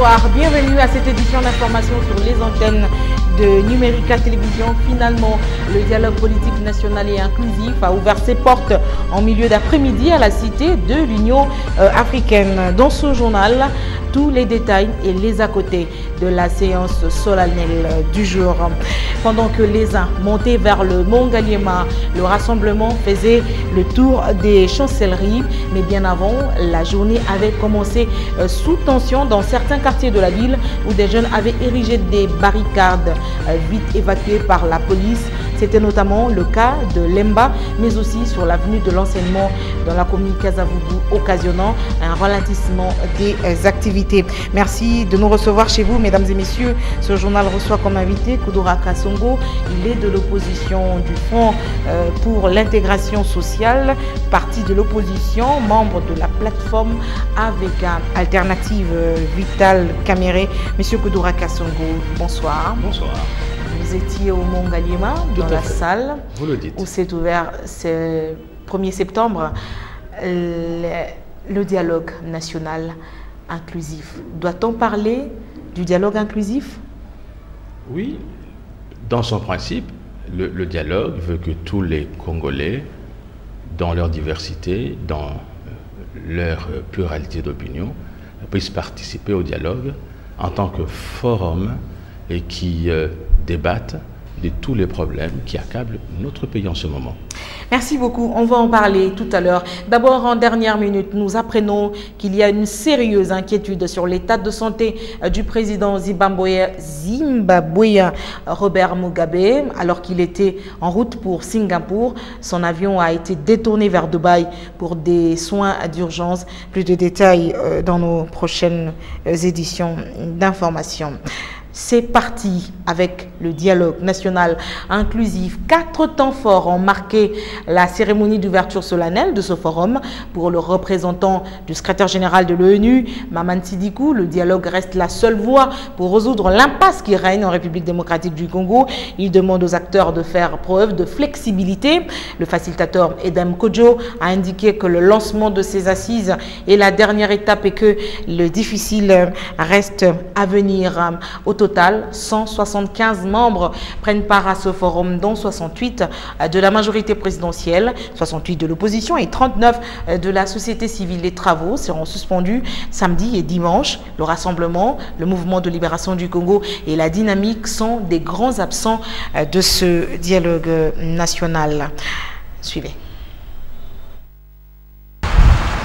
bonsoir, bienvenue à cette édition d'information sur les antennes de Numérica Télévision. Finalement, le dialogue politique national et inclusif a ouvert ses portes en milieu d'après-midi à la Cité de l'Union africaine. Dans ce journal, tous les détails et les à côté de la séance solennelle du jour. Pendant que les uns montaient vers le Mont Ngaliema, le rassemblement faisait le tour des chancelleries. Mais bien avant, la journée avait commencé sous tension dans certains quartiers de la ville où des jeunes avaient érigé des barricades vite évacuées par la police. C'était notamment le cas de Lemba, mais aussi sur l'avenue de l'enseignement dans la commune Kasavubu, occasionnant un ralentissement des activités. Merci de nous recevoir chez vous, mesdames et messieurs. Ce journal reçoit comme invité Kudura Kasongo. Il est de l'opposition du Front pour l'intégration sociale, parti de l'opposition, membre de la plateforme AVK, Alternative Vitale Caméré. Monsieur Kudura Kasongo, bonsoir. Bonsoir. Vous étiez au Mont Ngaliema, dans la salle vous le dites, où s'est ouvert ce 1er septembre le dialogue national inclusif. Doit-on parler du dialogue inclusif? Oui, dans son principe, le dialogue veut que tous les Congolais, dans leur diversité, dans leur pluralité d'opinion, puissent participer au dialogue en tant que forum et qui débattent de tous les problèmes qui accablent notre pays en ce moment. Merci beaucoup. On va en parler tout à l'heure. D'abord, en dernière minute, nous apprenons qu'il y a une sérieuse inquiétude sur l'état de santé du président zimbabwéen Robert Mugabe. Alors qu'il était en route pour Singapour, son avion a été détourné vers Dubaï pour des soins d'urgence. Plus de détails dans nos prochaines éditions d'information. C'est parti avec le dialogue national inclusif. 4 temps forts ont marqué la cérémonie d'ouverture solennelle de ce forum. Pour le représentant du secrétaire général de l'ONU, Maman Sidikou, le dialogue reste la seule voie pour résoudre l'impasse qui règne en République démocratique du Congo. Il demande aux acteurs de faire preuve de flexibilité. Le facilitateur Edem Kodjo a indiqué que le lancement de ces assises est la dernière étape et que le difficile reste à venir. Au total, 175 membres prennent part à ce forum, dont 68 de la majorité présidentielle, 68 de l'opposition et 39 de la société civile. Les travaux seront suspendus samedi et dimanche. Le rassemblement, le mouvement de libération du Congo et la dynamique sont des grands absents de ce dialogue national. Suivez.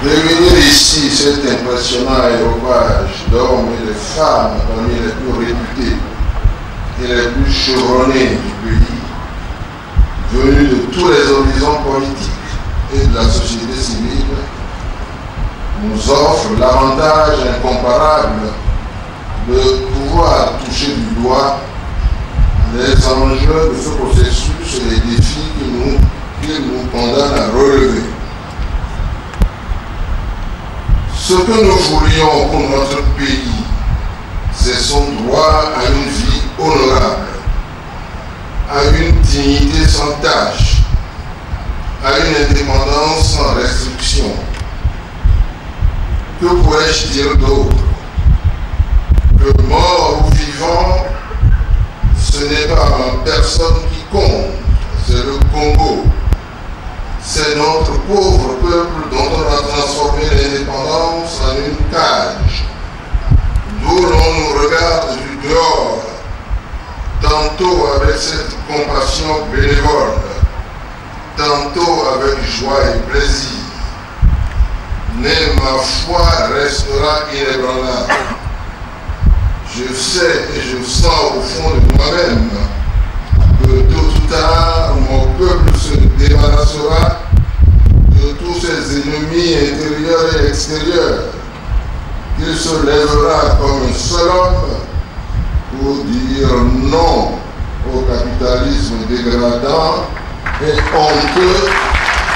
De venir ici, cet impressionnant élevage d'hommes et de femmes parmi les plus réputés et les plus chevronnés du pays, venus de tous les horizons politiques et de la société civile, nous offre l'avantage incomparable de pouvoir toucher du doigt les enjeux de ce processus et les défis qu'il nous condamne à relever. Ce que nous voulions pour notre pays, c'est son droit à une vie honorable, à une dignité sans tâche, à une indépendance sans restriction. Que pourrais-je dire d'autre? Que mort ou vivant, ce n'est pas ma personne qui compte, c'est le Congo. C'est notre pauvre peuple dont on a transformé l'indépendance en une cage, d'où l'on nous regarde du dehors, tantôt avec cette compassion bénévole, tantôt avec joie et plaisir. Mais ma foi restera inébranlable. Je sais et je sens au fond de moi-même que tôt ou tard, mon peuple se débarrassera de tous ses ennemis intérieurs et extérieurs, qu'il se lèvera comme un seul homme pour dire non au capitalisme dégradant et honteux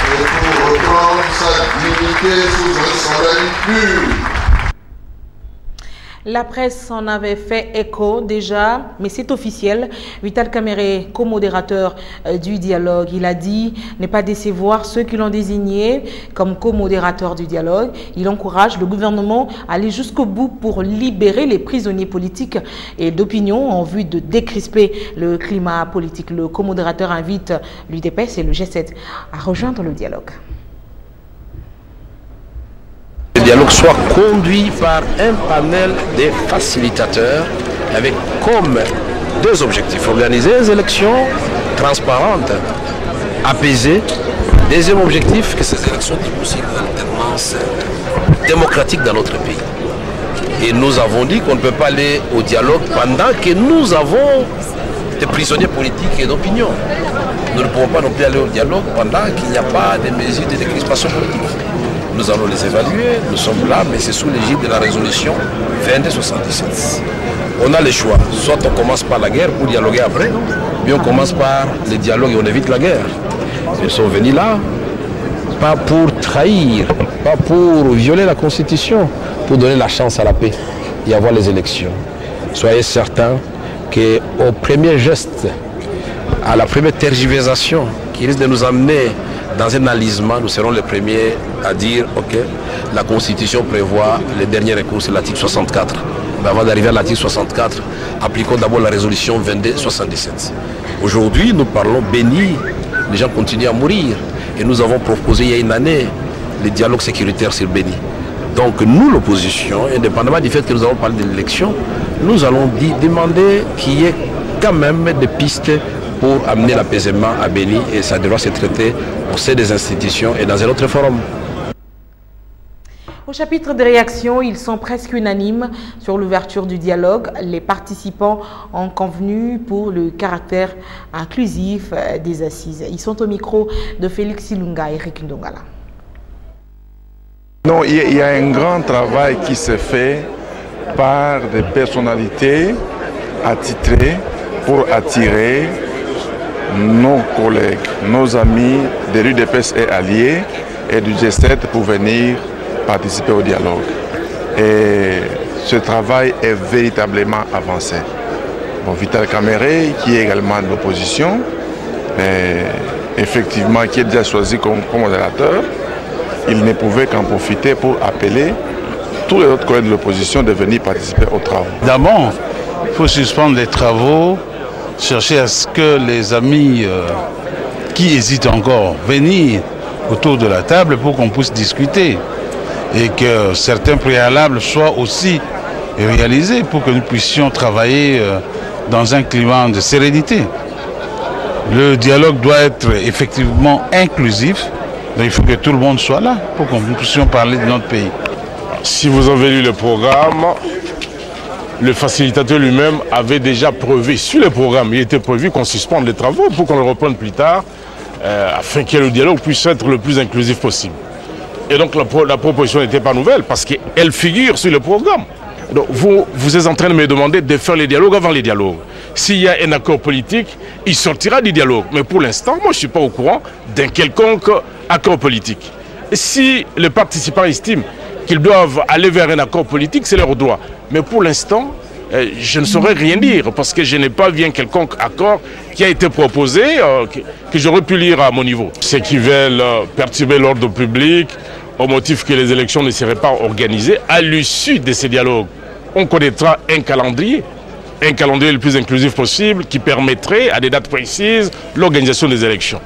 et pour reprendre sa dignité sous un soleil pur. La presse en avait fait écho déjà, mais c'est officiel. Vital Kamerhe, co-modérateur du dialogue, il a dit ne pas décevoir ceux qui l'ont désigné comme co-modérateur du dialogue. Il encourage le gouvernement à aller jusqu'au bout pour libérer les prisonniers politiques et d'opinion en vue de décrisper le climat politique. Le co-modérateur invite l'UDPS et le G7 à rejoindre le dialogue. Le dialogue soit conduit par un panel de facilitateurs avec comme deux objectifs: organiser des élections transparentes, apaisées. Deuxième objectif, que ces élections débouchent une alternance démocratique dans notre pays. Et nous avons dit qu'on ne peut pas aller au dialogue pendant que nous avons des prisonniers politiques et d'opinion. Nous ne pouvons pas non plus aller au dialogue pendant qu'il n'y a pas de mesures de décrispation politique. Nous allons les évaluer, nous sommes là, mais c'est sous l'égide de la résolution 2277. On a le choix, soit on commence par la guerre pour dialoguer après, puis on commence par le dialogue et on évite la guerre. Ils sont venus là, pas pour trahir, pas pour violer la Constitution, pour donner la chance à la paix et avoir les élections. Soyez certains qu'au premier geste, à la première tergiversation qui risque de nous amener dans un alisement, nous serons les premiers à dire ok, la Constitution prévoit le dernier recours, c'est l'article 64. Mais avant d'arriver à l'article 64, appliquons d'abord la résolution 2277. Aujourd'hui, nous parlons béni, les gens continuent à mourir. Et nous avons proposé il y a une année le dialogue sécuritaire sur Béni. Donc nous, l'opposition, indépendamment du fait que nous avons parlé de l'élection, nous allons demander qu'il y ait quand même des pistes pour amener l'apaisement à Béni, et ça devra se traiter au sein des institutions et dans un autre forum. Au chapitre des réactions, ils sont presque unanimes sur l'ouverture du dialogue. Les participants ont convenu pour le caractère inclusif des assises. Ils sont au micro de Félix Ilunga et Eric Ndongala. Non, il y a un grand travail qui se fait par des personnalités attitrées pour attirer nos collègues, nos amis de l'UDPS et alliés et du G7 pour venir participer au dialogue. Et ce travail est véritablement avancé. Bon, Vital Kamerhe, qui est également de l'opposition, effectivement, qui est déjà choisi comme modérateur, il ne pouvait qu'en profiter pour appeler tous les autres collègues de l'opposition de venir participer aux travaux. D'abord, il faut suspendre les travaux, chercher à ce que les amis qui hésitent encore venir autour de la table pour qu'on puisse discuter et que certains préalables soient aussi réalisés pour que nous puissions travailler dans un climat de sérénité. Le dialogue doit être effectivement inclusif, donc il faut que tout le monde soit là pour que nous puissions parler de notre pays. Si vous avez lu le programme, le facilitateur lui-même avait déjà prévu, sur le programme, il était prévu qu'on suspende les travaux pour qu'on le reprenne plus tard, afin que le dialogue puisse être le plus inclusif possible. Et donc la proposition n'était pas nouvelle parce qu'elle figure sur le programme. Donc vous êtes en train de me demander de faire les dialogues avant les dialogues. S'il y a un accord politique, il sortira du dialogue. Mais pour l'instant, moi je ne suis pas au courant d'un quelconque accord politique. Et si les participants estiment qu'ils doivent aller vers un accord politique, c'est leur droit. Mais pour l'instant, je ne saurais rien dire parce que je n'ai pas vu un quelconque accord qui a été proposé, que j'aurais pu lire à mon niveau. Ceux qui veulent perturber l'ordre public au motif que les élections ne seraient pas organisées, à l'issue de ces dialogues, on connaîtra un calendrier le plus inclusif possible qui permettrait à des dates précises l'organisation des élections.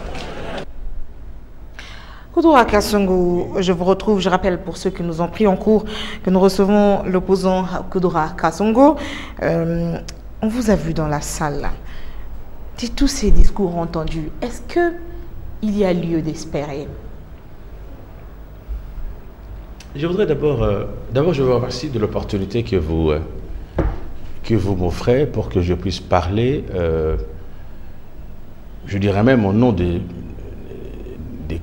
Koudoura Kassongo, je vous retrouve, je rappelle pour ceux qui nous ont pris en cours que nous recevons l'opposant Koudoura Kassongo. On vous a vu dans la salle, de tous ces discours entendus, est-ce qu'il y a lieu d'espérer? Je voudrais d'abord, je vous remercie de l'opportunité que vous m'offrez pour que je puisse parler, je dirais même au nom des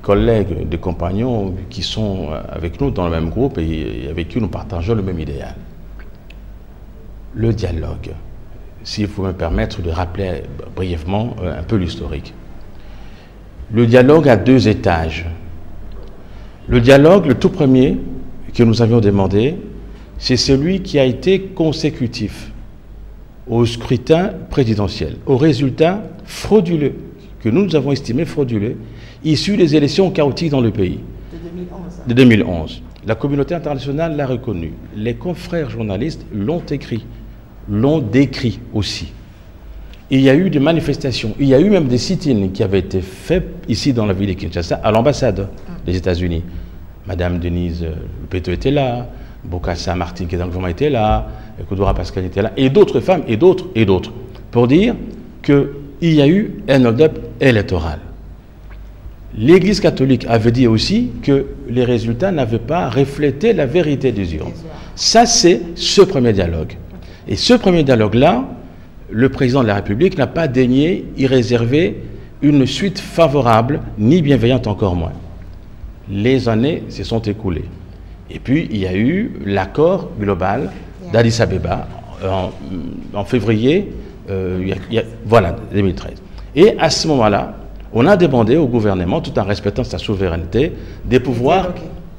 collègues, des compagnons qui sont avec nous dans le même groupe et avec qui nous partageons le même idéal. Le dialogue, s'il faut me permettre de rappeler brièvement un peu l'historique. Le dialogue a deux étages. Le dialogue, le tout premier que nous avions demandé, c'est celui qui a été consécutif au scrutin présidentiel, au résultat frauduleux, que nous avons estimé frauduleux, issu des élections chaotiques dans le pays. De 2011. La communauté internationale l'a reconnu. Les confrères journalistes l'ont écrit, l'ont décrit aussi. Il y a eu des manifestations, il y a eu même des sit-ins qui avaient été faits ici dans la ville de Kinshasa, à l'ambassade des États-Unis. Madame Denise Péto était là, Bokassa Martin qui était là, Koudora Pascal était là, et d'autres femmes, et d'autres, pour dire qu'il y a eu un hold-up électoral. L'Église catholique avait dit aussi que les résultats n'avaient pas reflété la vérité des urnes. Ça, c'est ce premier dialogue. Et ce premier dialogue-là, le président de la République n'a pas daigné y réserver une suite favorable, ni bienveillante encore moins. Les années se sont écoulées. Et puis, il y a eu l'accord global d'Addis Abeba en février, voilà, 2013. Et à ce moment-là, on a demandé au gouvernement, tout en respectant sa souveraineté, de pouvoir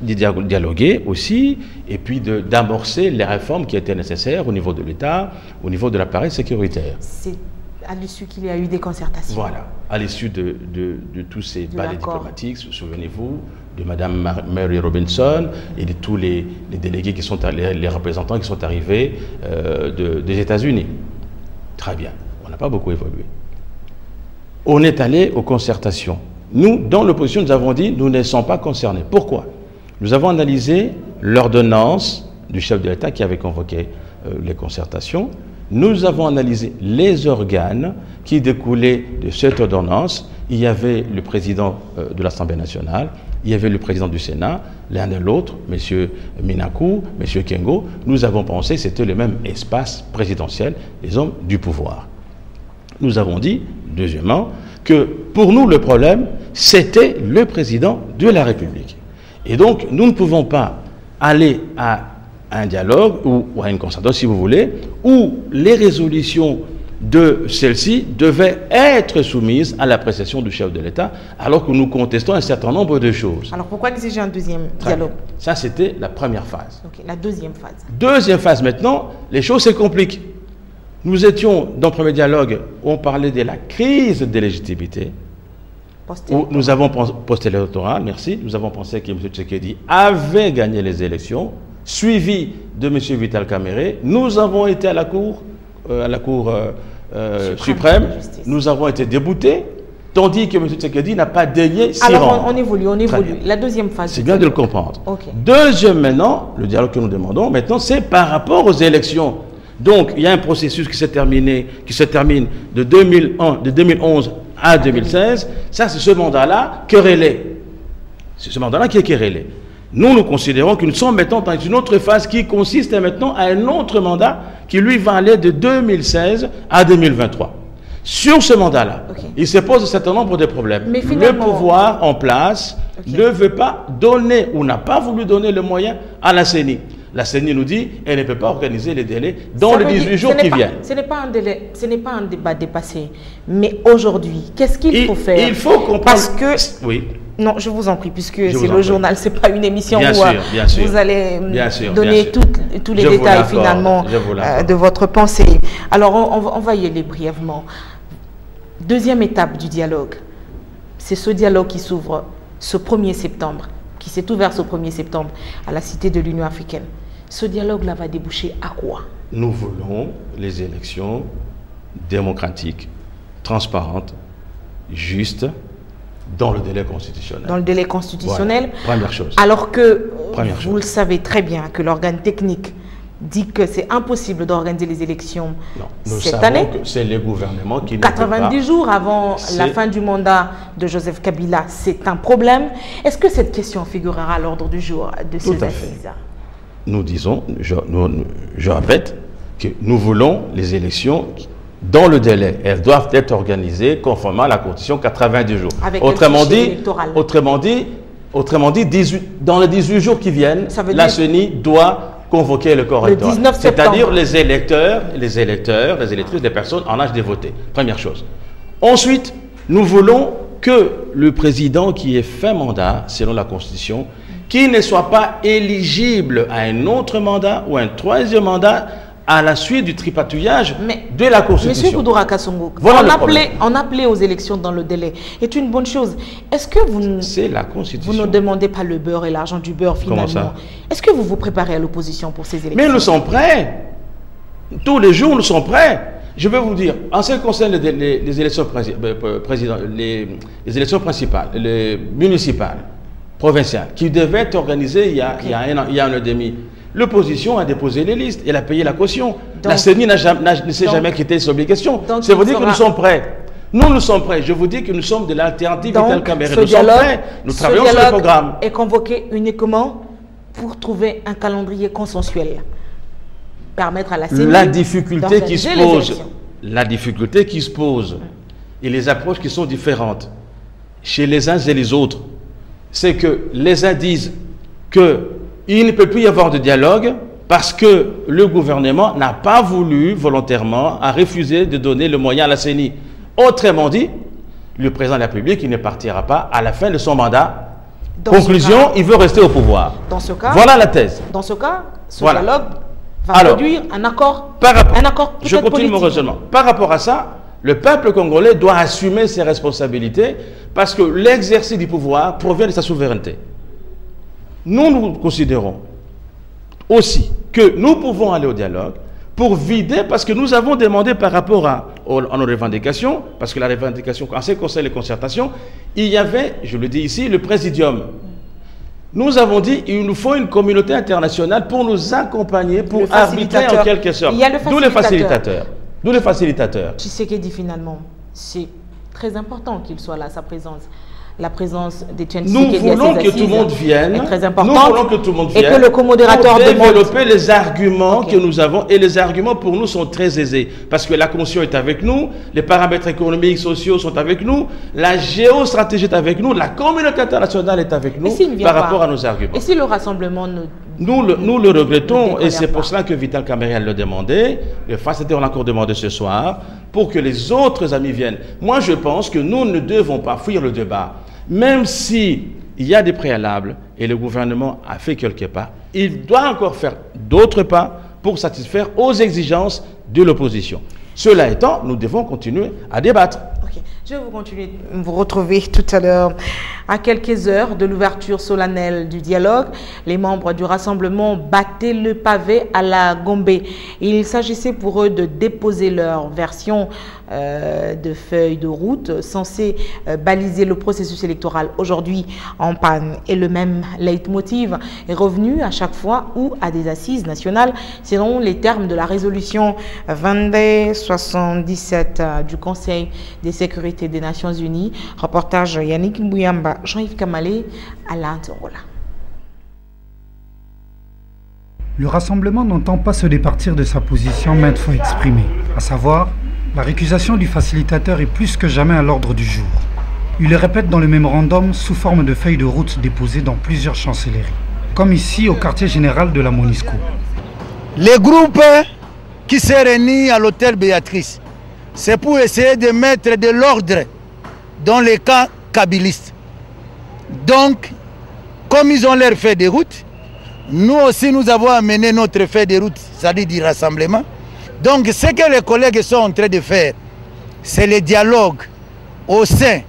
dialoguer aussi, et puis d'amorcer les réformes qui étaient nécessaires au niveau de l'État, au niveau de l'appareil sécuritaire. C'est à l'issue qu'il y a eu des concertations. Voilà, à l'issue de tous ces balais diplomatiques, souvenez-vous, de Mme Mary Robinson et de tous les délégués qui sont les représentants qui sont arrivés des États-Unis. Très bien, on n'a pas beaucoup évolué. On est allé aux concertations. Nous, dans l'opposition, nous avons dit nous ne sommes pas concernés. Pourquoi? Nous avons analysé l'ordonnance du chef de l'État qui avait convoqué les concertations. Nous avons analysé les organes qui découlaient de cette ordonnance. Il y avait le président de l'Assemblée nationale, il y avait le président du Sénat, l'un et l'autre, M. Minakou, M. Kengo. Nous avons pensé que c'était le même espace présidentiel, les hommes du pouvoir. Nous avons dit, deuxièmement, que pour nous, le problème, c'était le président de la République. Et donc, nous ne pouvons pas aller à un dialogue ou à une concertation, si vous voulez, où les résolutions de celle-ci devaient être soumises à l'appréciation du chef de l'État, alors que nous contestons un certain nombre de choses. Alors, pourquoi exiger un deuxième dialogue? Ça, c'était la première phase. Okay, la deuxième phase. Deuxième phase, maintenant, les choses se compliquent. Nous étions dans le premier dialogue où on parlait de la crise de légitimité, où nous avons post-électoral, merci, nous avons pensé que M. Tshisekedi avait gagné les élections, suivi de M. Vital Kamerhe. Nous avons été à la Cour, suprême, nous avons été déboutés, tandis que M. Tshisekedi n'a pas daigné s'y rendre. Alors on évolue. La deuxième phase. C'est bien de le comprendre. Okay. Deuxième maintenant, le dialogue que nous demandons maintenant, c'est par rapport aux élections. Donc, il y a un processus qui se termine de 2011 à 2016. Ça, c'est ce mandat-là querellé. C'est ce mandat-là qui est querellé. Nous considérons que nous sommes maintenant dans une autre phase qui consiste maintenant à un autre mandat qui, lui, va aller de 2016 à 2023. Sur ce mandat-là, il se pose un certain nombre de problèmes. Mais finalement, le pouvoir en place ne veut pas donner ou n'a pas voulu donner le moyen à la CENI. La CENI nous dit qu'elle ne peut pas organiser les délais dans les 18 jours qui viennent. Ce n'est pas un délai, ce n'est pas un débat dépassé. Mais aujourd'hui, qu'est-ce qu'il faut faire? Il faut comprendre. Parce que... Oui. Non, je vous en prie, puisque c'est le journal, ce n'est pas une émission bien où sûr, vous allez donner tous les détails finalement de votre pensée. Alors, on va y aller brièvement. Deuxième étape du dialogue, c'est ce dialogue qui s'ouvre ce 1er septembre, qui s'est ouvert ce 1er septembre à la Cité de l'Union africaine. Ce dialogue-là va déboucher à quoi? Nous voulons les élections démocratiques, transparentes, justes, dans le délai constitutionnel. Dans le délai constitutionnel. Voilà. Première chose. Alors que vous le savez très bien que l'organe technique dit que c'est impossible d'organiser les élections cette année. C'est le gouvernement qui 90 jours avant la fin du mandat de Joseph Kabila, c'est un problème. Est-ce que cette question figurera à l'ordre du jour de ces assises? Nous disons, je répète, que nous voulons les élections dans le délai. Elles doivent être organisées conformément à la Constitution 90 jours. Avec autrement dit, dans les 18 jours qui viennent, la CENI doit convoquer le corps électoral. C'est-à-dire les électeurs, les électrices, des personnes en âge de voter. Première chose. Ensuite, nous voulons que le président qui est fin mandat, selon la Constitution, qui ne soit pas éligible à un autre mandat ou un troisième mandat à la suite du tripatouillage de la Constitution. Monsieur Koudora Kassongo, voilà on appelait aux élections dans le délai est une bonne chose. Est-ce que c'est la Constitution. Vous ne demandez pas le beurre et l'argent du beurre finalement? Comment ça? Est-ce que vous vous préparez à l'opposition pour ces élections? Mais nous sommes prêts. Tous les jours, nous sommes prêts. Je vais vous dire, en ce qui concerne les élections les élections principales, les municipales, provinciales, qui devaient être organisées il y a un an et demi, l'opposition a déposé les listes, elle a payé la caution. La CENI ne s'est jamais quitté sur l'obligation. Ça veut dire que nous sommes prêts. Nous sommes prêts. Je vous dis que nous sommes de l'alternative Vital Kamerhe. Nous sommes prêts. Nous travaillons sur le programme. Est convoqué uniquement pour trouver un calendrier consensuel. Permettre à la CENI la difficulté qui se pose et les approches qui sont différentes chez les uns et les autres, c'est que les uns disent qu'il ne peut plus y avoir de dialogue parce que le gouvernement n'a pas voulu volontairement, a refusé de donner le moyen à la CENI. Autrement dit, le président de la République, il ne partira pas à la fin de son mandat. Conclusion, il veut rester au pouvoir. Dans ce cas, voilà la thèse. Dans ce cas, ce dialogue va produire un accord, je continue mon raisonnement. Par rapport à ça, le peuple congolais doit assumer ses responsabilités parce que l'exercice du pouvoir provient de sa souveraineté. Nous considérons aussi que nous pouvons aller au dialogue pour vider, parce que nous avons demandé par rapport à nos revendications, parce que la revendication, en ce qui concerne les concertations, il y avait, je le dis ici, le présidium. Nous avons dit qu'il nous faut une communauté internationale pour nous accompagner, pour arbitrer en quelque sorte. D'où les facilitateurs. D'où les facilitateurs. Tshisekedi, finalement, c'est très important qu'il soit là, sa présence. La présence des Tshisekedi. Nous voulons que tout le monde vienne. Est très importante. Nous voulons que tout le monde vienne. Et que le co-modérateur pour développer les arguments que nous avons. Et les arguments pour nous sont très aisés. Parce que la Constitution est avec nous, les paramètres économiques, sociaux sont avec nous, la géostratégie est avec nous, la communauté internationale est avec nous par rapport à nos arguments. Et si le rassemblement ne... Nous le regrettons et c'est pour cela que Vital Kamerhe le demandait. Le facilitateur l'a encore demandé ce soir pour que les autres amis viennent. Moi, je pense que nous ne devons pas fuir le débat. Même s'il y a des préalables et le gouvernement a fait quelques pas, il doit encore faire d'autres pas pour satisfaire aux exigences de l'opposition. Cela étant, nous devons continuer à débattre. Okay. Je vais vous retrouver tout à l'heure. À quelques heures de l'ouverture solennelle du dialogue, les membres du rassemblement battaient le pavé à la Gombe. Il s'agissait pour eux de déposer leur version de feuille de route censée baliser le processus électoral aujourd'hui en panne. Et le même leitmotiv est revenu à chaque fois ou à des assises nationales selon les termes de la résolution 2277 du Conseil de sécurité des Nations Unies. Reportage Yannick Mbouyamba, Jean-Yves Kamalé, Alain Zorola. Le rassemblement n'entend pas se départir de sa position maintes fois exprimée, à savoir la récusation du facilitateur est plus que jamais à l'ordre du jour. Il le répète dans le mémorandum sous forme de feuilles de route déposées dans plusieurs chancelleries, comme ici au quartier général de la MONUSCO. Le groupe qui s'est réuni à l'hôtel Béatrice, c'est pour essayer de mettre de l'ordre dans les camps kabylistes. Donc, comme ils ont leur feuille de route, nous aussi nous avons amené notre feuille de route, c'est-à-dire du rassemblement. Donc, ce que les collègues sont en train de faire, c'est le dialogue au sein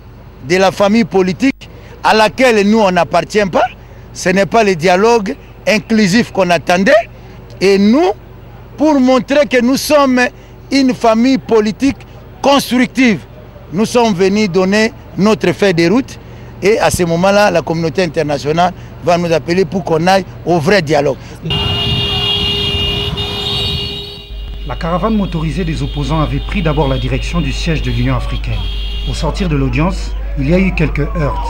de la famille politique à laquelle nous on n'appartient pas. Ce n'est pas le dialogue inclusif qu'on attendait. Et nous, pour montrer que nous sommes une famille politique constructive, nous sommes venus donner notre feuille de route. Et à ce moment-là, la communauté internationale va nous appeler pour qu'on aille au vrai dialogue. La caravane motorisée des opposants avait pris d'abord la direction du siège de l'Union africaine. Au sortir de l'audience, il y a eu quelques heurts.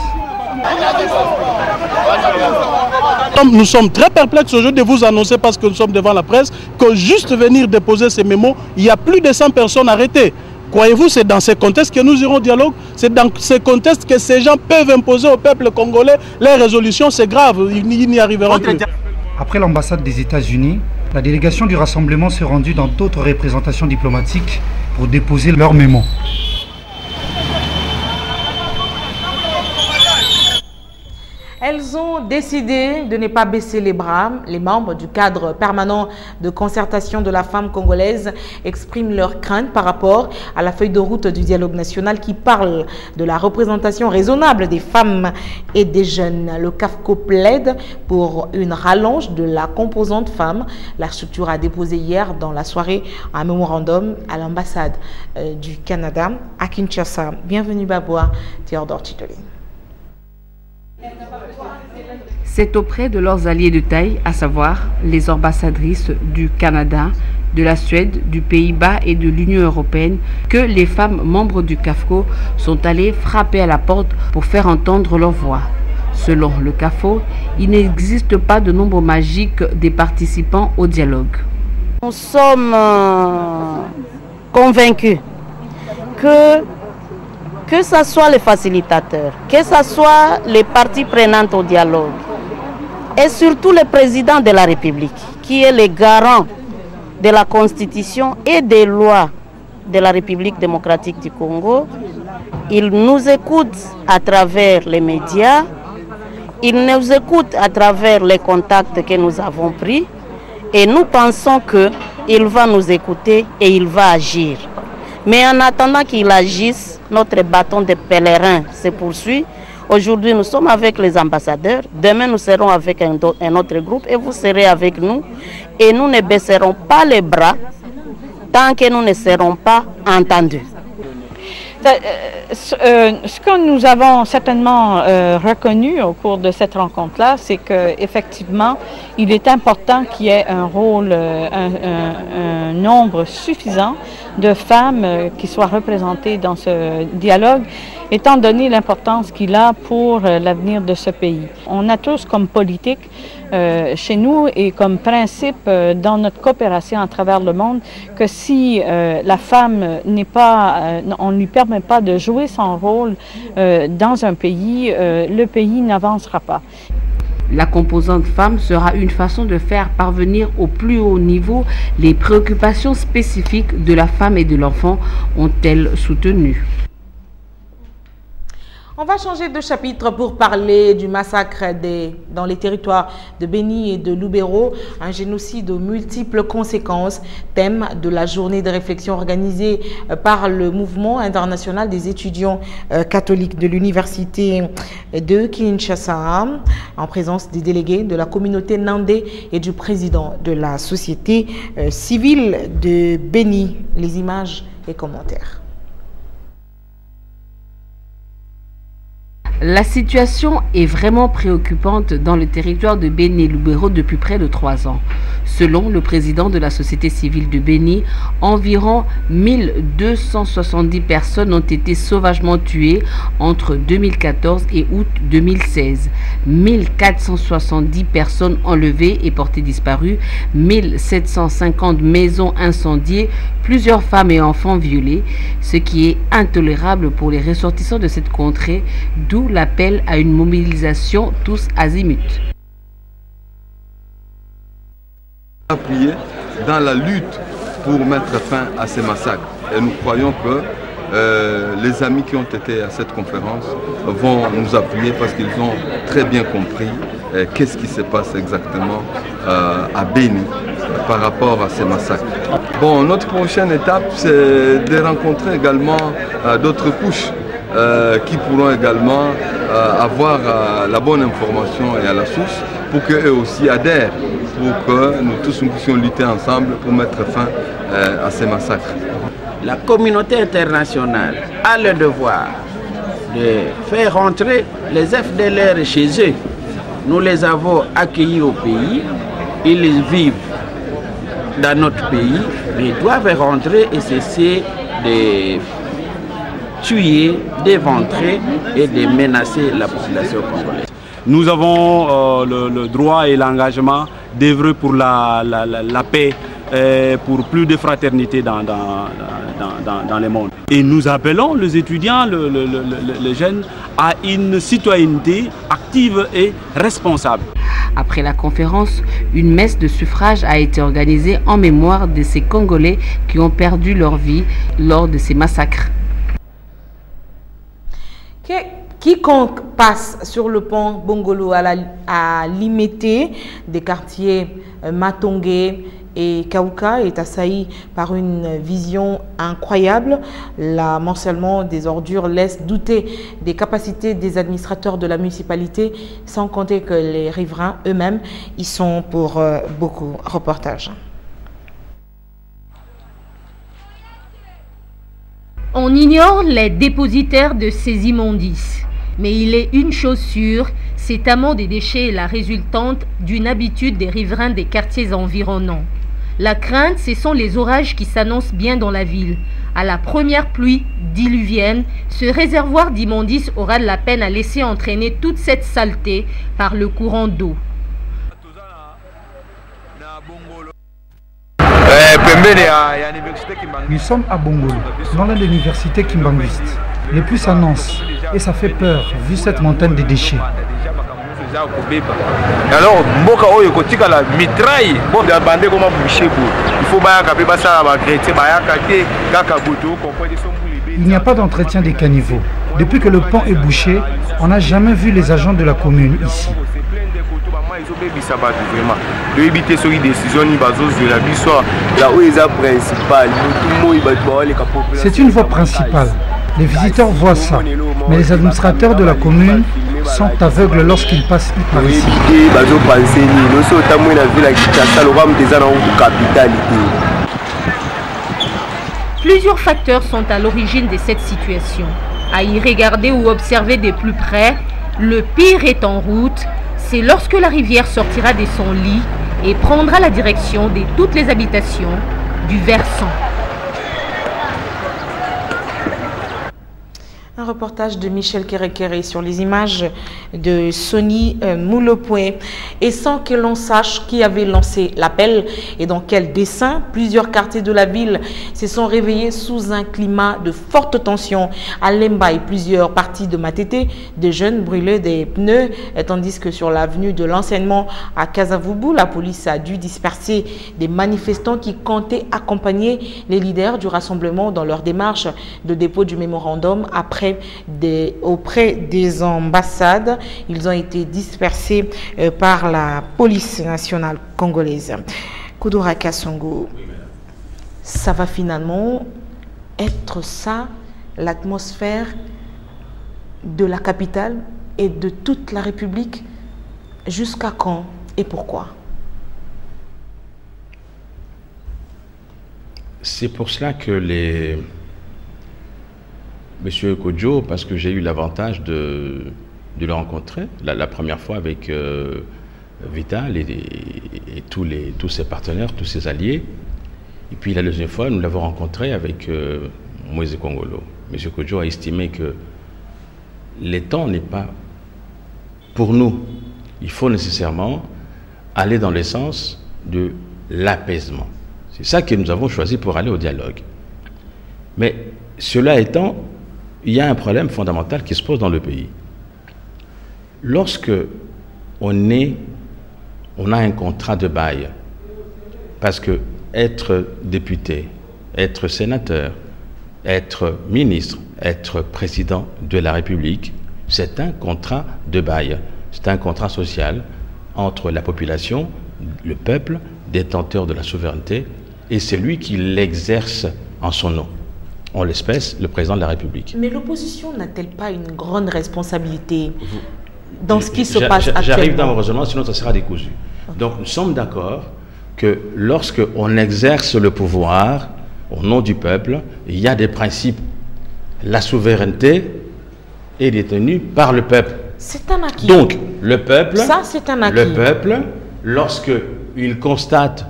Nous sommes très perplexes aujourd'hui de vous annoncer, parce que nous sommes devant la presse, que juste venir déposer ces mémos, il y a plus de 100 personnes arrêtées. Croyez-vous, c'est dans ces contextes que nous irons au dialogue? C'est dans ces contextes que ces gens peuvent imposer au peuple congolais les résolutions? C'est grave, ils n'y arriveront plus. Après l'ambassade des États-Unis, la délégation du rassemblement s'est rendue dans d'autres représentations diplomatiques pour déposer leurs mémos. Elles ont décidé de ne pas baisser les bras. Les membres du cadre permanent de concertation de la femme congolaise expriment leurs craintes par rapport à la feuille de route du dialogue national qui parle de la représentation raisonnable des femmes et des jeunes. Le CAFCO plaide pour une rallonge de la composante femme. La structure a déposé hier dans la soirée un mémorandum à l'ambassade du Canada à Kinshasa. Bienvenue Baboua, Théodore Titoli. C'est auprès de leurs alliés de taille, à savoir les ambassadrices du Canada, de la Suède, du Pays-Bas et de l'Union européenne, que les femmes membres du CAFCO sont allées frapper à la porte pour faire entendre leur voix. Selon le CAFCO, il n'existe pas de nombre magique des participants au dialogue. Nous sommes convaincus que ce soit les facilitateurs, que ce soit les parties prenantes au dialogue, et surtout le président de la République, qui est le garant de la Constitution et des lois de la République démocratique du Congo. Il nous écoute à travers les médias, il nous écoute à travers les contacts que nous avons pris, et nous pensons qu'il va nous écouter et il va agir. Mais en attendant qu'il agisse, notre bâton de pèlerin se poursuit. Aujourd'hui, nous sommes avec les ambassadeurs. Demain, nous serons avec un autre groupe et vous serez avec nous. Et nous ne baisserons pas les bras tant que nous ne serons pas entendus. Ce que nous avons certainement reconnu au cours de cette rencontre-là, c'est qu'effectivement, il est important qu'il y ait un rôle, un nombre suffisant de femmes qui soient représentées dans ce dialogue, étant donné l'importance qu'il a pour l'avenir de ce pays. On a tous comme politique chez nous et comme principe dans notre coopération à travers le monde que si la femme n'est pas, on ne lui permet pas de jouer son rôle dans un pays, le pays n'avancera pas. La composante femme sera une façon de faire parvenir au plus haut niveau les préoccupations spécifiques de la femme et de l'enfant, ont-elles soutenu. On va changer de chapitre pour parler du massacre dans les territoires de Béni et de Lubero, un génocide aux multiples conséquences, thème de la journée de réflexion organisée par le mouvement international des étudiants catholiques de l'université de Kinshasa, en présence des délégués de la communauté Nandé et du président de la société civile de Béni. Les images et commentaires. La situation est vraiment préoccupante dans le territoire de Béni et Lubero depuis près de 3 ans. Selon le président de la société civile de Béni, environ 1270 personnes ont été sauvagement tuées entre 2014 et août 2016. 1470 personnes enlevées et portées disparues, 1750 maisons incendiées, plusieurs femmes et enfants violés, ce qui est intolérable pour les ressortissants de cette contrée, d'où l'appel à une mobilisation tous azimuts. Appuyer dans la lutte pour mettre fin à ces massacres. Et nous croyons que les amis qui ont été à cette conférence vont nous appuyer parce qu'ils ont très bien compris qu'est-ce qui se passe exactement à Béni par rapport à ces massacres. Bon, notre prochaine étape, c'est de rencontrer également d'autres couches qui pourront également avoir la bonne information et à la source pour qu'eux aussi adhèrent, pour que nous tous nous puissions lutter ensemble pour mettre fin à ces massacres. La communauté internationale a le devoir de faire rentrer les FDLR chez eux. Nous les avons accueillis au pays, ils vivent dans notre pays, mais ils doivent rentrer et cesser de tuer, d'éventrer et de menacer la population congolaise. Nous avons le droit et l'engagement d'œuvrer pour la paix, pour plus de fraternité dans le monde. Et nous appelons les étudiants, les jeunes, à une citoyenneté active et responsable. Après la conférence, une messe de suffrage a été organisée en mémoire de ces Congolais qui ont perdu leur vie lors de ces massacres. Quiconque passe sur le pont Bongolo à Limité, des quartiers Matongé et Kauka est assailli par une vision incroyable. L'amoncellement des ordures laisse douter des capacités des administrateurs de la municipalité, sans compter que les riverains eux-mêmes y sont pour beaucoup. Reportage. On ignore les dépositaires de ces immondices, mais il est une chose sûre, cet amont des déchets est la résultante d'une habitude des riverains des quartiers environnants. La crainte, ce sont les orages qui s'annoncent bien dans la ville. À la première pluie diluvienne, ce réservoir d'immondices aura de la peine à laisser entraîner toute cette saleté par le courant d'eau. Nous sommes à Bongolo, dans l'université kimbanguiste. Les pluies s'annoncent et ça fait peur vu cette montagne de déchets. Alors, Mboka Oyo Kotika la mitraille, bon, il faut il n'y a pas d'entretien des caniveaux. Depuis que le pont est bouché, on n'a jamais vu les agents de la commune ici. C'est une voie principale. Les visiteurs voient ça, mais les administrateurs de la commune sont aveugles lorsqu'ils passent par ici. Plusieurs facteurs sont à l'origine de cette situation. À y regarder ou observer de plus près, le pire est en route. C'est lorsque la rivière sortira de son lit et prendra la direction de toutes les habitations du versant. Un reportage de Michel Kérékéré sur les images de Sonny Moulopoué. Et sans que l'on sache qui avait lancé l'appel et dans quel dessein, plusieurs quartiers de la ville se sont réveillés sous un climat de forte tension. À Lemba et plusieurs parties de Matete, des jeunes brûlaient des pneus, tandis que sur l'avenue de l'enseignement à Kasavubu, la police a dû disperser des manifestants qui comptaient accompagner les leaders du rassemblement dans leur démarche de dépôt du mémorandum auprès des ambassades. Ils ont été dispersés par la police nationale congolaise. Koudoura Kassongo, ça va finalement être ça, l'atmosphère de la capitale et de toute la République? Jusqu'à quand et pourquoi? C'est pour cela que Monsieur Kodjo, parce que j'ai eu l'avantage de le rencontrer la première fois avec Vital et tous ses partenaires, tous ses alliés. Et puis la deuxième fois, nous l'avons rencontré avec Moïse Kongolo. Monsieur Kodjo a estimé que le temps n'est pas pour nous. Il faut nécessairement aller dans le sens de l'apaisement. C'est ça que nous avons choisi pour aller au dialogue. Mais cela étant, il y a un problème fondamental qui se pose dans le pays. Lorsque on a un contrat de bail, parce que être député, être sénateur, être ministre, être président de la République, c'est un contrat de bail. C'est un contrat social entre la population, le peuple, détenteur de la souveraineté, et celui qui l'exerce en son nom. En l'espèce, le président de la République. Mais l'opposition n'a-t-elle pas une grande responsabilité dans ce qui se passe actuellement? J'arrive dans mon raisonnement, sinon ça sera décousu. Okay. Donc nous sommes d'accord que lorsque on exerce le pouvoir au nom du peuple, il y a des principes. La souveraineté est détenue par le peuple. C'est un acquis. Donc le peuple, ça c'est un acquis. Le peuple, lorsque il constate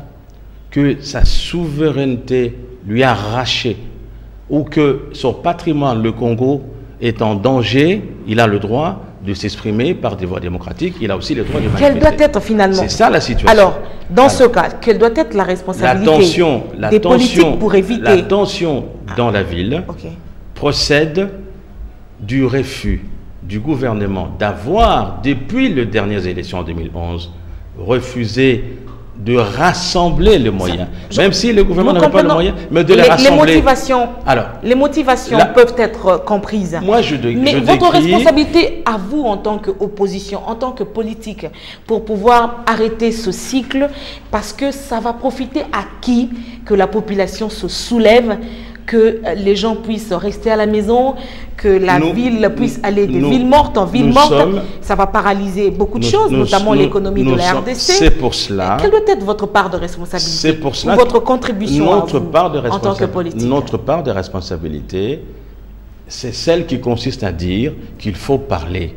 que sa souveraineté lui a arraché ou que son patrimoine, le Congo, est en danger, il a le droit de s'exprimer par des voies démocratiques, il a aussi le droit de manifester. Quelle doit être finalement? C'est ça la situation. Alors, dans ce cas, quelle doit être la responsabilité des politiques pour éviter... La tension dans la ville procède du refus du gouvernement d'avoir, depuis les dernières élections en 2011, refusé de rassembler les moyens. Même si le gouvernement n'avait pas les moyens, mais de les rassembler. Les motivations peuvent être comprises. Moi, mais votre responsabilité à vous en tant qu'opposition, en tant que politique, pour pouvoir arrêter ce cycle, parce que ça va profiter à qui que la population se soulève, que les gens puissent rester à la maison, que la ville puisse aller de ville morte en ville morte. Ça va paralyser beaucoup de choses, notamment l'économie de la RDC. C'est pour cela. Quelle doit être votre part de responsabilité? C'est pour cela. Votre contribution en tant que politique. Notre part de responsabilité, c'est celle qui consiste à dire qu'il faut parler.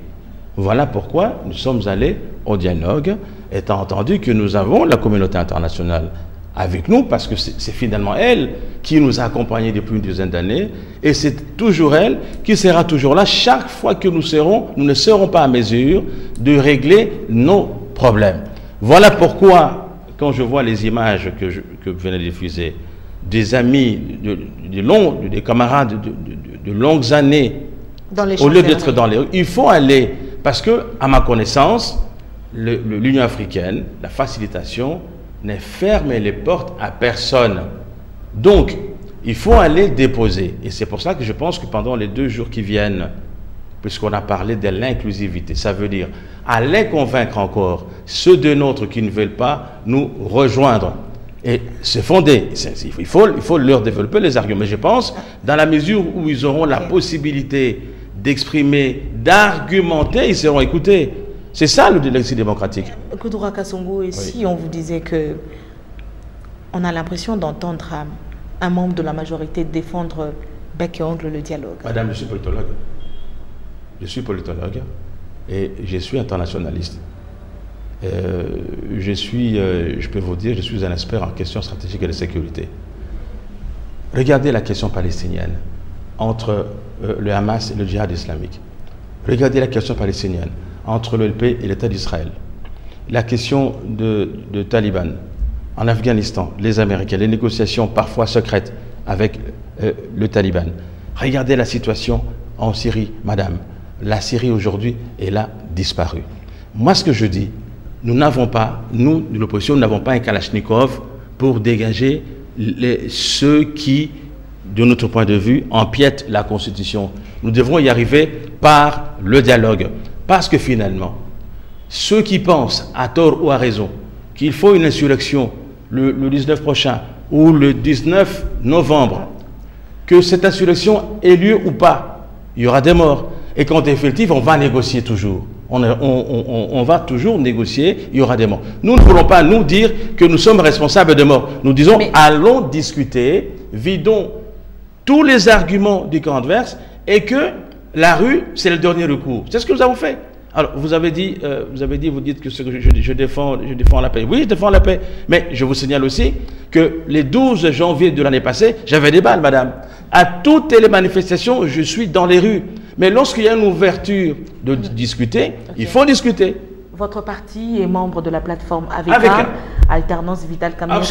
Voilà pourquoi nous sommes allés au dialogue, étant entendu que nous avons la communauté internationale avec nous, parce que c'est finalement elle qui nous a accompagnés depuis une dizaine d'années, et c'est toujours elle qui sera toujours là chaque fois que nous ne serons pas à mesure de régler nos problèmes. Voilà pourquoi, quand je vois les images que vous venez de diffuser, des amis, des camarades de longues années, au lieu d'être dans les rues, il faut aller, parce que, à ma connaissance, l'Union africaine, la facilitation, n'est fermé les portes à personne. Donc, il faut aller déposer. Et c'est pour ça que je pense que pendant les 2 jours qui viennent, puisqu'on a parlé de l'inclusivité, ça veut dire aller convaincre encore ceux de nôtres qui ne veulent pas nous rejoindre. Et c'est fondé. Il faut leur développer les arguments. Mais je pense, dans la mesure où ils auront la possibilité d'exprimer, d'argumenter, ils seront écoutés. C'est ça le délecte démocratique. Koudoura Kassongo, et si on vous disait que on a l'impression d'entendre un membre de la majorité défendre bec et ongle le dialogue? Madame, je suis politologue. Je suis politologue et je suis internationaliste. Je peux vous dire, je suis un expert en questions stratégiques et de sécurité. Regardez la question palestinienne entre le Hamas et le djihad islamique. Regardez la question palestinienne entre l'OLP et l'État d'Israël. La question de Taliban en Afghanistan, les Américains, les négociations parfois secrètes avec le Taliban. Regardez la situation en Syrie, madame. La Syrie aujourd'hui, elle a disparu. Moi, ce que je dis, nous n'avons pas, nous, de l'opposition, nous n'avons pas un Kalachnikov pour dégager ceux qui, de notre point de vue, empiètent la Constitution. Nous devrons y arriver par le dialogue. Parce que finalement, ceux qui pensent, à tort ou à raison, qu'il faut une insurrection le 19 prochain ou le 19 novembre, que cette insurrection ait lieu ou pas, il y aura des morts. Et qu'en définitive, on va négocier toujours. On va toujours négocier, il y aura des morts. Nous ne voulons pas nous dire que nous sommes responsables de morts. Nous disons, allons discuter, vidons tous les arguments du camp adverse et que la rue, c'est le dernier recours. C'est ce que nous avons fait. Alors, vous dites que je défends la paix. Oui, je défends la paix. Mais je vous signale aussi que les 12 janvier de l'année passée, j'avais des balles, madame. À toutes les manifestations, je suis dans les rues. Mais lorsqu'il y a une ouverture de discuter, il faut discuter. Votre parti est membre de la plateforme AVK, Alternance Vital Kamere.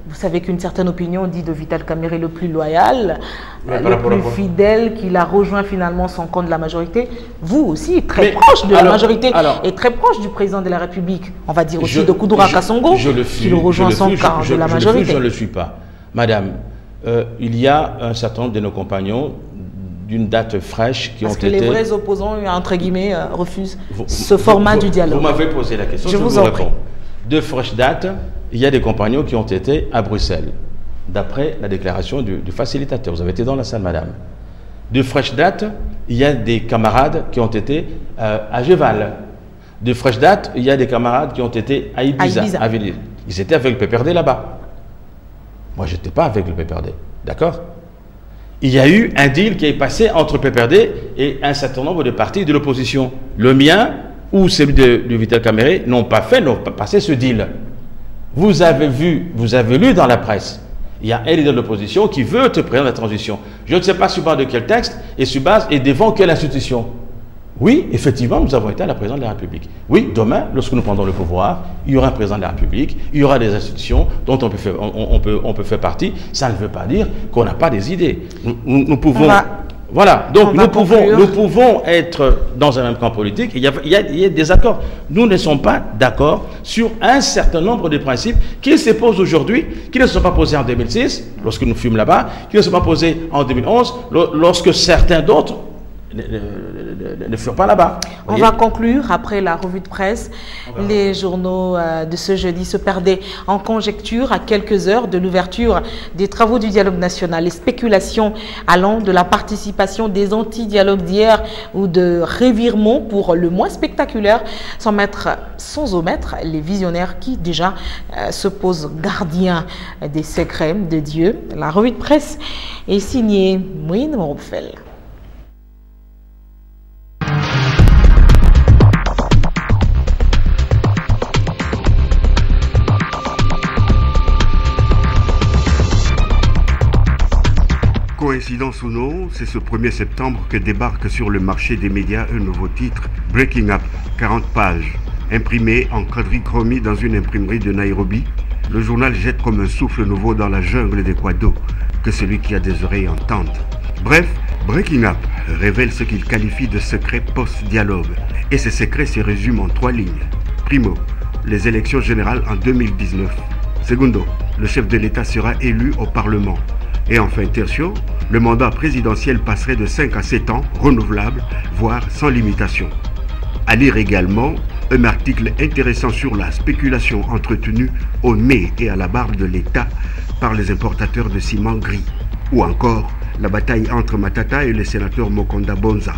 Vous savez qu'une certaine opinion dit de Vital Kamere le plus loyal, le plus fidèle, qu'il a rejoint finalement son camp de la majorité. Vous aussi, très proche de la majorité et très proche du président de la République. On va dire aussi de Koudoura Kassongo, qui le rejoint son camp de la majorité. Je ne le suis pas. Madame, il y a un certain nombre de nos compagnons d'une date fraîche qui ont été... Parce que les vrais opposants, entre guillemets, refusent ce format du dialogue. Vous m'avez posé la question, je vous réponds. De fraîche date, il y a des compagnons qui ont été à Bruxelles, d'après la déclaration du facilitateur. Vous avez été dans la salle, madame. De fraîche date, il y a des camarades qui ont été à Geval. De fraîche date, il y a des camarades qui ont été à Ibiza. À Villiers. Ils étaient avec le PPRD là-bas. Moi, je n'étais pas avec le PPRD. D'accord? Il y a eu un deal qui est passé entre PPRD et un certain nombre de partis de l'opposition. Le mien ou celui de Vital Kamere n'ont pas passé ce deal. Vous avez lu dans la presse, il y a un leader de l'opposition qui veut être président de la transition. Je ne sais pas sur base de quel texte et devant quelle institution. Oui, effectivement, nous avons été à la présidence de la République. Oui, demain, lorsque nous prendrons le pouvoir, il y aura un président de la République, il y aura des institutions dont on peut faire partie. Ça ne veut pas dire qu'on n'a pas des idées. Nous pouvons... Voilà, donc nous pouvons être dans un même camp politique, il y a des accords. Nous ne sommes pas d'accord sur un certain nombre de principes qui se posent aujourd'hui, qui ne se sont pas posés en 2006, lorsque nous fûmes là-bas, qui ne se sont pas posés en 2011, lorsque certains d'autres ne furent pas là-bas. On va conclure après la revue de presse. Les journaux de ce jeudi se perdaient en conjecture à quelques heures de l'ouverture des travaux du dialogue national. Les spéculations allant de la participation des anti-dialogues d'hier ou de revirements pour le moins spectaculaire, sans omettre les visionnaires qui déjà se posent gardiens des secrets de Dieu. La revue de presse est signée Mouine Moropfel. Coïncidence ou non, c'est ce 1er septembre que débarque sur le marché des médias un nouveau titre, Breaking Up, 40 pages. Imprimé en quadrichromie dans une imprimerie de Nairobi, le journal jette comme un souffle nouveau dans la jungle des quados, que celui qui a des oreilles entende. Bref, Breaking Up révèle ce qu'il qualifie de secret post-dialogue, et ces secrets se résument en 3 lignes. Primo, les élections générales en 2019. Secondo, le chef de l'État sera élu au Parlement. Et enfin, tertio, le mandat présidentiel passerait de 5 à 7 ans, renouvelable, voire sans limitation. À lire également un article intéressant sur la spéculation entretenue au nez et à la barbe de l'État par les importateurs de ciment gris. Ou encore, la bataille entre Matata et le sénateur Mokonda Bonza.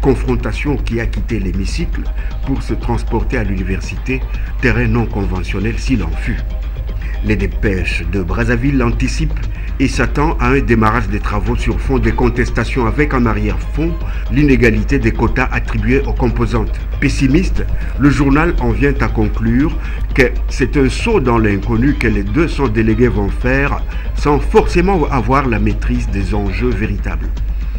Confrontation qui a quitté l'hémicycle pour se transporter à l'université, terrain non conventionnel s'il en fut. Les dépêches de Brazzaville l'anticipent et s'attend à un démarrage des travaux sur fond des contestations avec en arrière-fond l'inégalité des quotas attribués aux composantes. Pessimiste, le journal en vient à conclure que c'est un saut dans l'inconnu que les 200 délégués vont faire sans forcément avoir la maîtrise des enjeux véritables.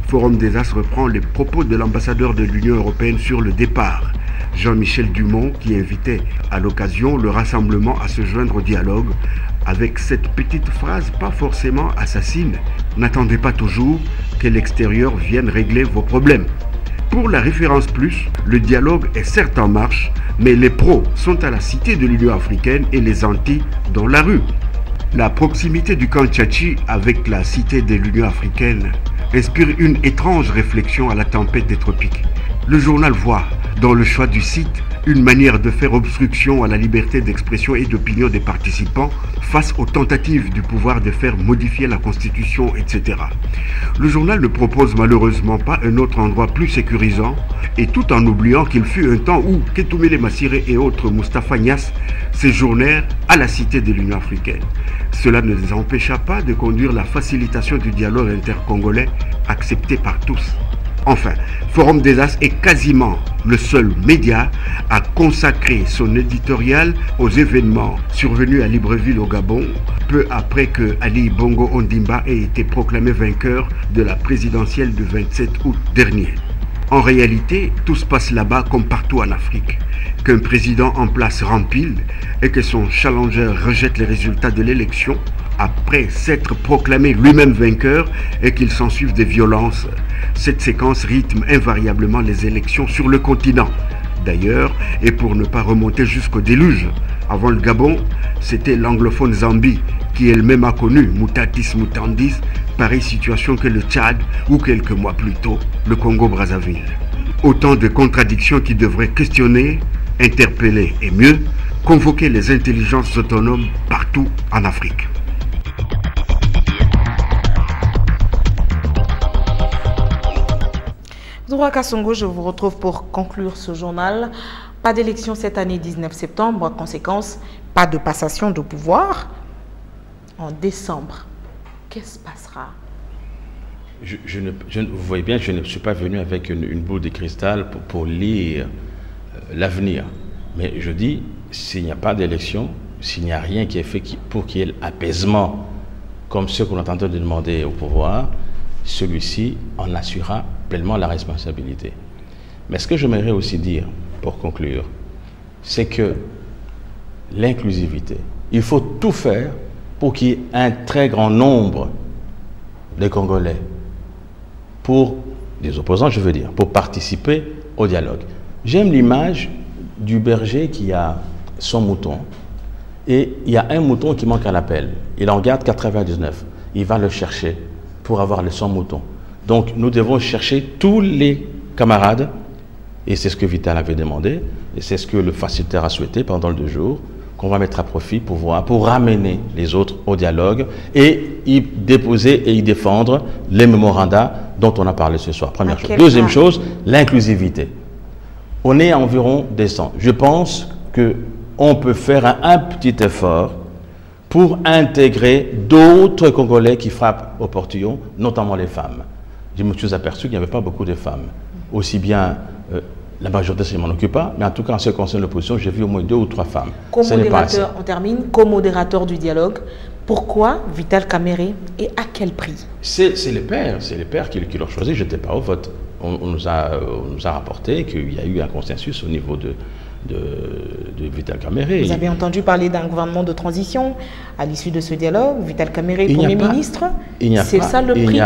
Forum des As reprend les propos de l'ambassadeur de l'Union européenne sur le départ. Jean-Michel Dumont qui invitait à l'occasion le rassemblement à se joindre au dialogue avec cette petite phrase pas forcément assassine. N'attendez pas toujours que l'extérieur vienne régler vos problèmes. Pour la référence plus, le dialogue est certes en marche, mais les pros sont à la cité de l'Union africaine et les antis dans la rue. La proximité du camp Tchachi avec la cité de l'Union africaine inspire une étrange réflexion à la tempête des tropiques. Le journal voit dans le choix du site une manière de faire obstruction à la liberté d'expression et d'opinion des participants face aux tentatives du pouvoir de faire modifier la constitution, etc. Le journal ne propose malheureusement pas un autre endroit plus sécurisant, et tout en oubliant qu'il fut un temps où Ketumele Massiré et autres Moustapha Niasse séjournèrent à la cité de l'Union africaine. Cela ne les empêcha pas de conduire la facilitation du dialogue intercongolais accepté par tous. Enfin, Forum des As est quasiment le seul média à consacrer son éditorial aux événements survenus à Libreville au Gabon, peu après que Ali Bongo Ondimba ait été proclamé vainqueur de la présidentielle du 27 août dernier. En réalité, tout se passe là-bas comme partout en Afrique. Qu'un président en place rempile et que son challenger rejette les résultats de l'élection après s'être proclamé lui-même vainqueur et qu'il s'ensuive des violences. Cette séquence rythme invariablement les élections sur le continent. D'ailleurs, et pour ne pas remonter jusqu'au déluge, avant le Gabon, c'était l'anglophone Zambie qui elle-même a connu, mutatis mutandis, pareille situation que le Tchad ou quelques mois plus tôt, le Congo-Brazzaville. Autant de contradictions qui devraient questionner, interpeller et mieux, convoquer les intelligences autonomes partout en Afrique. Droit Kassongo, je vous retrouve pour conclure ce journal. Pas d'élection cette année 19 septembre, en conséquence, pas de passation de pouvoir en décembre. Qu'est-ce qui se passera? Vous voyez bien, je ne suis pas venu avec une boule de cristal pour lire l'avenir. Mais je dis, s'il n'y a pas d'élection, s'il n'y a rien qui est fait pour qu'il y ait l'apaisement, comme ce qu'on est en train de demander au pouvoir, celui-ci en assurera pleinement la responsabilité. Mais ce que j'aimerais aussi dire, pour conclure, c'est que l'inclusivité, il faut tout faire pour qu'il y ait un très grand nombre de Congolais, pour des opposants je veux dire, pour participer au dialogue. J'aime l'image du berger qui a son mouton et il y a un mouton qui manque à l'appel. Il en garde 99. Il va le chercher pour avoir le 100 moutons. Donc nous devons chercher tous les camarades, et c'est ce que Vital avait demandé, et c'est ce que le facilitateur a souhaité pendant le 2 jours, qu'on va mettre à profit pour ramener les autres au dialogue et y déposer et y défendre les mémorandas dont on a parlé ce soir. Première chose. Deuxième chose, l'inclusivité. On est à environ des 100. Je pense qu'on peut faire un petit effort pour intégrer d'autres Congolais qui frappent au portillon, notamment les femmes. Je me suis aperçu qu'il n'y avait pas beaucoup de femmes. Aussi bien, la majorité ne m'en occupe pas, mais en tout cas, en ce qui concerne l'opposition, j'ai vu au moins 2 ou 3 femmes. Co-modérateur, on termine, co-modérateur du dialogue. Pourquoi Vital Kamerhe et à quel prix? C'est les pairs qui l'ont choisi, je n'étais pas au vote. On nous a rapporté qu'il y a eu un consensus au niveau de Vital Kamerhe. Vous avez entendu parler d'un gouvernement de transition à l'issue de ce dialogue, Vital Kamerhe, Premier ministre. C'est ça le prix?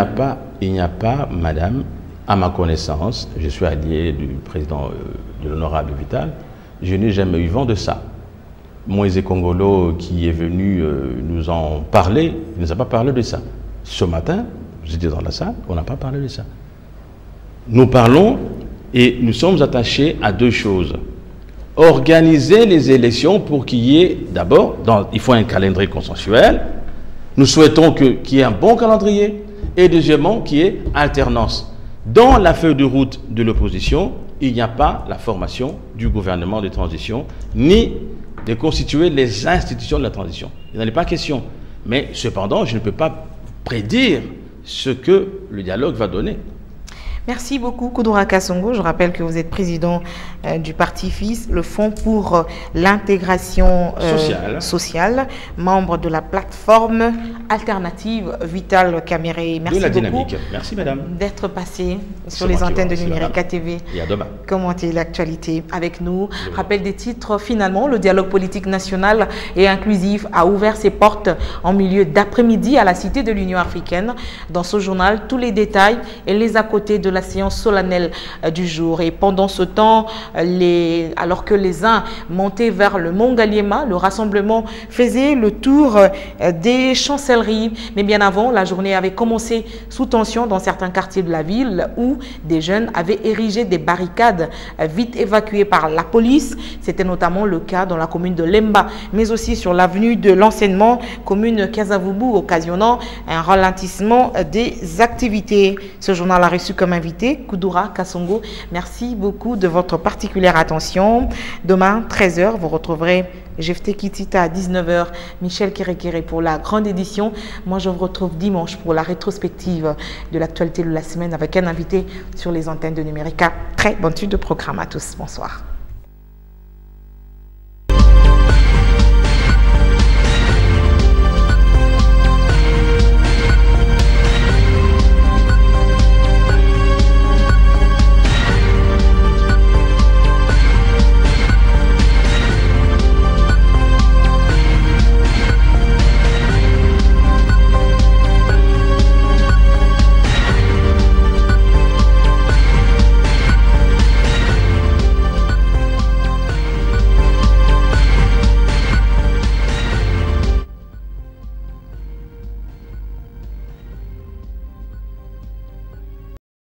Il n'y a pas, madame, à ma connaissance, je suis allié du président de l'honorable Vital, je n'ai jamais eu vent de ça. Moïse Kongolo qui est venu nous en parler, il ne nous a pas parlé de ça. Ce matin, j'étais dans la salle, on n'a pas parlé de ça. Nous parlons et nous sommes attachés à 2 choses. Organiser les élections pour qu'il y ait, d'abord, il faut un calendrier consensuel. Nous souhaitons qu'il y ait un bon calendrier et deuxièmement qu'il y ait alternance. Dans la feuille de route de l'opposition, il n'y a pas la formation du gouvernement de transition, ni de constituer les institutions de la transition. Il n'en est pas question. Mais cependant, je ne peux pas prédire ce que le dialogue va donner. Merci beaucoup, Koudoura Kassongo. Je rappelle que vous êtes président du parti FIS, le Fonds pour l'intégration sociale, membre de la plateforme alternative Vital Kamerhe. Merci de la dynamique. Merci, madame, d'être passé sur les antennes de Numérica TV. Et à demain. Commenter l'actualité avec nous. Rappel des titres. Finalement, le dialogue politique national et inclusif a ouvert ses portes en milieu d'après-midi à la Cité de l'Union africaine. Dans ce journal, tous les détails et les à côté de la séance solennelle du jour. Et pendant ce temps, alors que les uns montaient vers le Mont Galiema, le rassemblement faisait le tour des chancelleries. Mais bien avant, la journée avait commencé sous tension dans certains quartiers de la ville où des jeunes avaient érigé des barricades vite évacuées par la police. C'était notamment le cas dans la commune de Lemba, mais aussi sur l'avenue de l'enseignement, commune Kasavubu, occasionnant un ralentissement des activités. Ce journal a reçu comme invité Koudoura Kassongo. Merci beaucoup de votre particulière attention. Demain, 13h, vous retrouverez Jefté Kitita à 19h, Michel Kérékéré pour la grande édition. Moi, je vous retrouve dimanche pour la rétrospective de l'actualité de la semaine avec un invité sur les antennes de Numérica. Très bonne suite de programme à tous. Bonsoir.